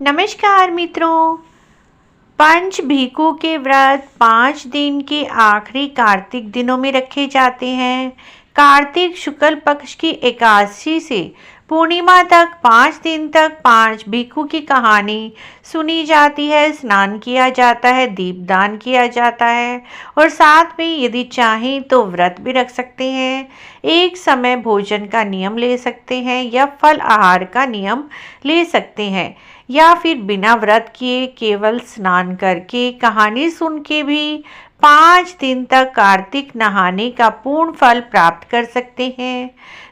नमस्कार मित्रों। पंच भीखू के व्रत 5 दिन के आखिरी कार्तिक दिनों में रखे जाते हैं। कार्तिक शुक्ल पक्ष की एकादशी से पूर्णिमा तक 5 दिन तक 5 भीखू की कहानी सुनी जाती है, स्नान किया जाता है, दीपदान किया जाता है और साथ में यदि चाहें तो व्रत भी रख सकते हैं। एक समय भोजन का नियम ले सकते हैं या फल आहार का नियम ले सकते हैं या फिर बिना व्रत किए केवल स्नान करके कहानी सुन के भी 5 दिन तक कार्तिक नहाने का पूर्ण फल प्राप्त कर सकते हैं।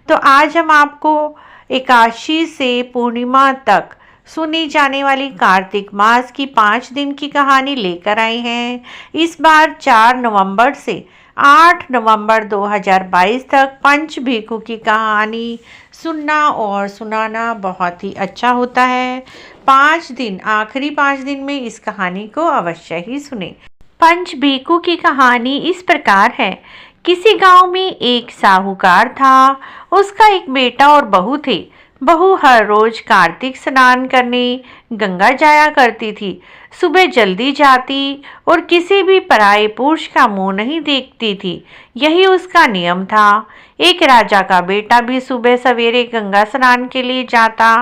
तो आज हम आपको एकादशी से पूर्णिमा तक सुनी जाने वाली कार्तिक मास की 5 दिन की कहानी लेकर आए हैं। इस बार 4 नवंबर से 8 नवंबर 2022 तक पंच भीखू की कहानी सुनना और सुनाना बहुत ही अच्छा होता है। 5 दिन, आखिरी 5 दिन में इस कहानी को अवश्य ही सुने। पंच भीखू की कहानी इस प्रकार है। किसी गांव में एक साहूकार था। उसका एक बेटा और बहू थे। बहू हर रोज कार्तिक स्नान करने गंगा जाया करती थी। सुबह जल्दी जाती और किसी भी पराये पुरुष का मुंह नहीं देखती थी। यही उसका नियम था। एक राजा का बेटा भी सुबह सवेरे गंगा स्नान के लिए जाता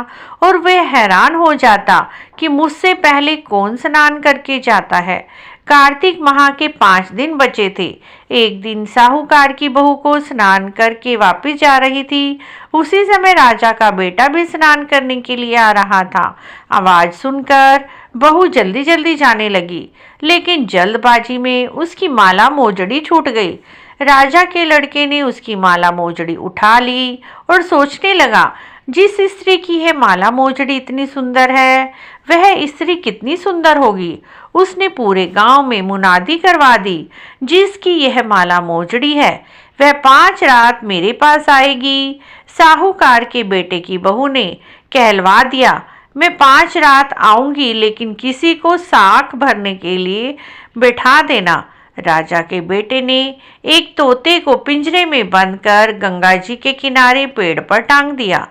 और वह हैरान हो जाता कि मुझसे पहले कौन स्नान करके जाता है। कार्तिक माह के 5 दिन बचे थे। एक दिन साहूकार की बहू को स्नान करके वापस जा रही थी। उसी समय राजा का बेटा भी स्नान करने के लिए आ रहा था। आवाज सुनकर बहू जल्दी जल्दी जाने लगी, लेकिन जल्दबाजी में उसकी माला मोजड़ी छूट गई। राजा के लड़के ने उसकी माला मोजड़ी उठा ली और सोचने लगा, जिस स्त्री की यह माला मोजड़ी इतनी सुंदर है, वह स्त्री कितनी सुंदर होगी। उसने पूरे गांव में मुनादी करवा दी, जिसकी यह माला मोजड़ी है वह 5 रात मेरे पास आएगी। साहूकार के बेटे की बहू ने कहलवा दिया, मैं 5 रात आऊंगी, लेकिन किसी को साख भरने के लिए बैठा देना। राजा के बेटे ने एक तोते को पिंजरे में बंद कर गंगा जी के किनारे पेड़ पर टांग दिया।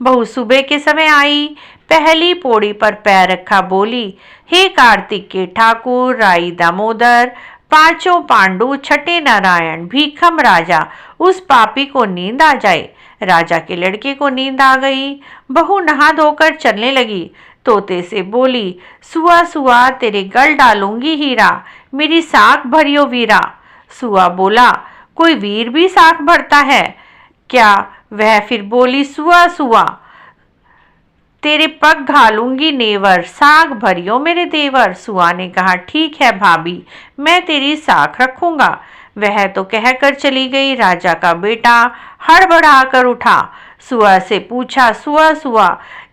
बहू सुबह के समय आई, पहली पौड़ी पर पैर रखा, बोली, हे कार्तिक के ठाकुर, राई दामोदर, 5 पांडु, छठे नारायण, भीखम राजा, उस पापी को नींद आ जाए। राजा के लड़के को नींद आ गई। बहू नहा धोकर चलने लगी। तोते से बोली, सुआ सुआ तेरे गल डालूंगी हीरा, मेरी साख भरियो वीरा। सुआ बोला, कोई वीर भी साख भरता है क्या? वह फिर बोली, सुआ सुआ तेरे पग घालूंगी नेवर, साख भरियो मेरे देवर। सुआ ने कहा, ठीक है भाभी, मैं तेरी साख रखूंगा। वह तो कहकर चली गई। राजा का बेटा हड़बड़ाकर उठा। सुआ से पूछा, सुआ सुआ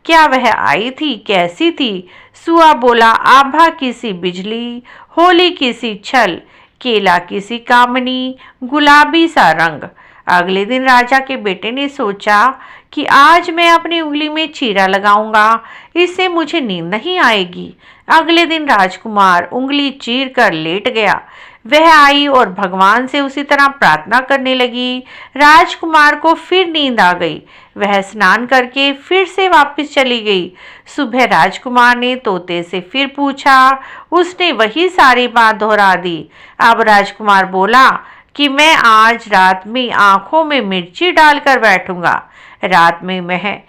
क्या वह आई थी? कैसी थी? सुआ बोला, आभा किसी बिजली, होली किसी छल, केला किसी कामनी, गुलाबी सा रंग। अगले दिन राजा के बेटे ने सोचा कि आज मैं अपनी उंगली में चीरा लगाऊंगा, इससे मुझे नींद नहीं आएगी। अगले दिन राजकुमार उंगली चीर कर लेट गया। वह आई और भगवान से उसी तरह प्रार्थना करने लगी। राजकुमार को फिर नींद आ गई। वह स्नान करके फिर से वापस चली गई। सुबह राजकुमार ने तोते से फिर पूछा। उसने वही सारी बात दोहरा दी। अब राजकुमार बोला कि मैं आज रात में आंखों में मिर्ची डालकर बैठूंगा। रात में मैं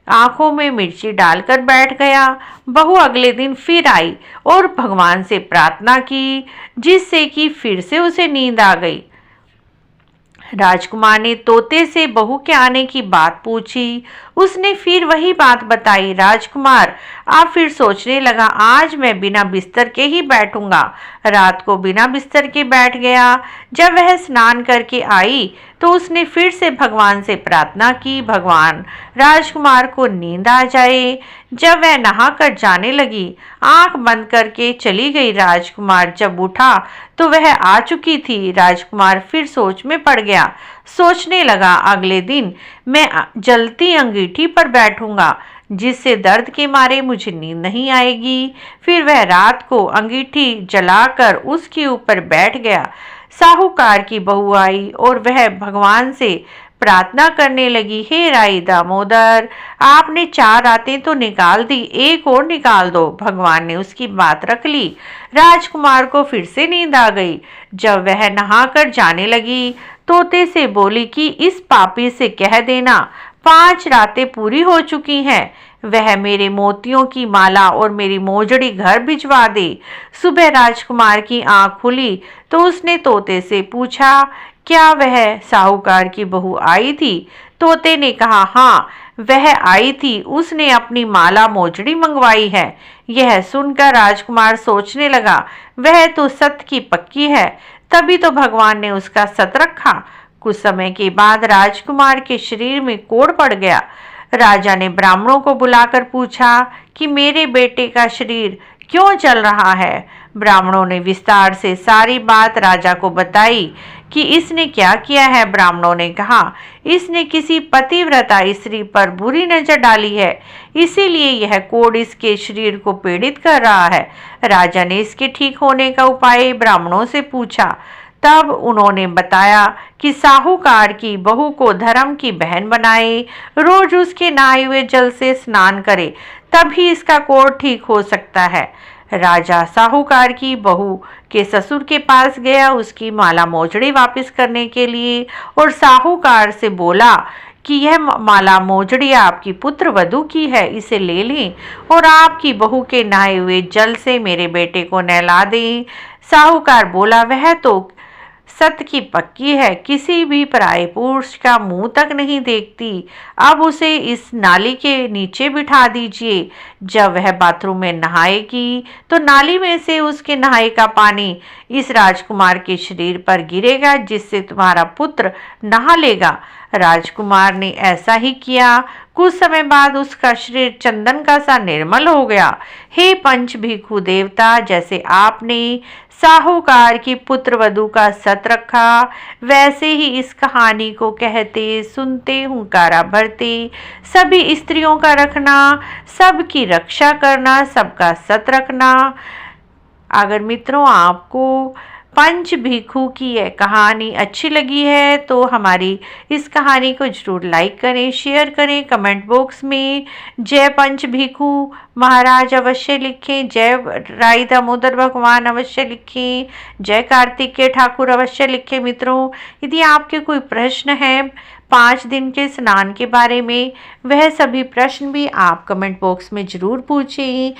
आंखों में मिर्ची डालकर बैठ गया। बहू अगले दिन फिर आई और भगवान से प्रार्थना की, जिससे कि फिर से उसे नींद आ गई। राजकुमार ने तोते से बहू के आने की बात पूछी। उसने फिर वही बात बताई। राजकुमार अब फिर सोचने लगा, आज मैं बिना बिस्तर के ही बैठूंगा। रात को बिना बिस्तर के बैठ गया। जब वह स्नान करके आई तो उसने फिर से भगवान से प्रार्थना की, भगवान राजकुमार को नींद आ जाए। जब वह नहाकर जाने लगी, आंख बंद करके चली गई। राजकुमार जब उठा तो वह आ चुकी थी। राजकुमार फिर सोच में पड़ गया। सोचने लगा, अगले दिन मैं जलती अंगीठी पर बैठूंगा, जिससे दर्द के मारे मुझे नींद नहीं आएगी। फिर वह रात को अंगीठी जलाकर उसके ऊपर बैठ गया। साहूकार की बहू आई और वह भगवान से प्रार्थना करने लगी, हे राई दामोदर, आपने 4 रातें तो निकाल दी, एक और निकाल दो। भगवान ने उसकी बात रख ली। राजकुमार को फिर से नींद आ गई। जब वह नहाकर जाने लगी, तोते से बोली कि इस पापी से कह देना 5 रातें पूरी हो चुकी हैं, वह मेरे मोतियों की माला और मेरी मोजड़ी घर भिजवा दे। सुबह राजकुमार की आंख खुली तो उसने तोते से पूछा, क्या वह साहूकार की बहू आई थी? तोते ने कहा, हाँ वह आई थी, उसने अपनी माला मोजड़ी मंगवाई है। यह सुनकर राजकुमार सोचने लगा, वह तो सत की पक्की है, तभी तो भगवान ने उसका सत रखा। कुछ समय के बाद राजकुमार के शरीर में कोढ़ पड़ गया। राजा ने ब्राह्मणों को बुलाकर पूछा कि मेरे बेटे का शरीर क्यों जल रहा है। ब्राह्मणों ने विस्तार से सारी बात राजा को बताई कि इसने क्या किया है। ब्राह्मणों ने कहा, इसने किसी पतिव्रता स्त्री पर बुरी नजर डाली है, इसीलिए यह कोढ़ इसके शरीर को पीड़ित कर रहा है। राजा ने इसके ठीक होने का उपाय ब्राह्मणों से पूछा। तब उन्होंने बताया कि साहूकार की बहू को धर्म की बहन बनाए, रोज उसके नहाए हुए जल से स्नान करे, तभी इसका कोढ़ ठीक हो सकता है। राजा साहूकार की बहू के ससुर के पास गया उसकी माला मोजड़ी वापस करने के लिए और साहूकार से बोला कि यह माला मोजड़ी आपकी पुत्र वधू की है, इसे ले लें और आपकी बहू के नहाए हुए जल से मेरे बेटे को नहला दें। साहूकार बोला, वह तो सत की पक्की है, किसी भी पराये पुरुष का मुंह तक नहीं देखती, अब उसे इस नाली के नीचे बिठा दीजिए। जब वह बाथरूम में नहाएगी तो नाली में से उसके नहाए का पानी इस राजकुमार के शरीर पर गिरेगा, जिससे तुम्हारा पुत्र नहा लेगा। राजकुमार ने ऐसा ही किया। कुछ समय बाद उसका शरीर चंदन का सा निर्मल हो गया। हे पंच भिक्षु देवता, जैसे आपने साहूकार की पुत्र वधू का सत रखा, वैसे ही इस कहानी को कहते सुनते हुंकारा भरते सभी स्त्रियों का रखना, सबकी रक्षा करना, सबका सत रखना। अगर मित्रों आपको पंच भिक्षु की यह कहानी अच्छी लगी है तो हमारी इस कहानी को जरूर लाइक करें, शेयर करें, कमेंट बॉक्स में जय पंच भिक्षु महाराज अवश्य लिखें, जय राई दामोदर भगवान अवश्य लिखें, जय कार्तिकेय ठाकुर अवश्य लिखें। मित्रों, यदि आपके कोई प्रश्न हैं 5 दिन के स्नान के बारे में, वह सभी प्रश्न भी आप कमेंट बॉक्स में जरूर पूछें।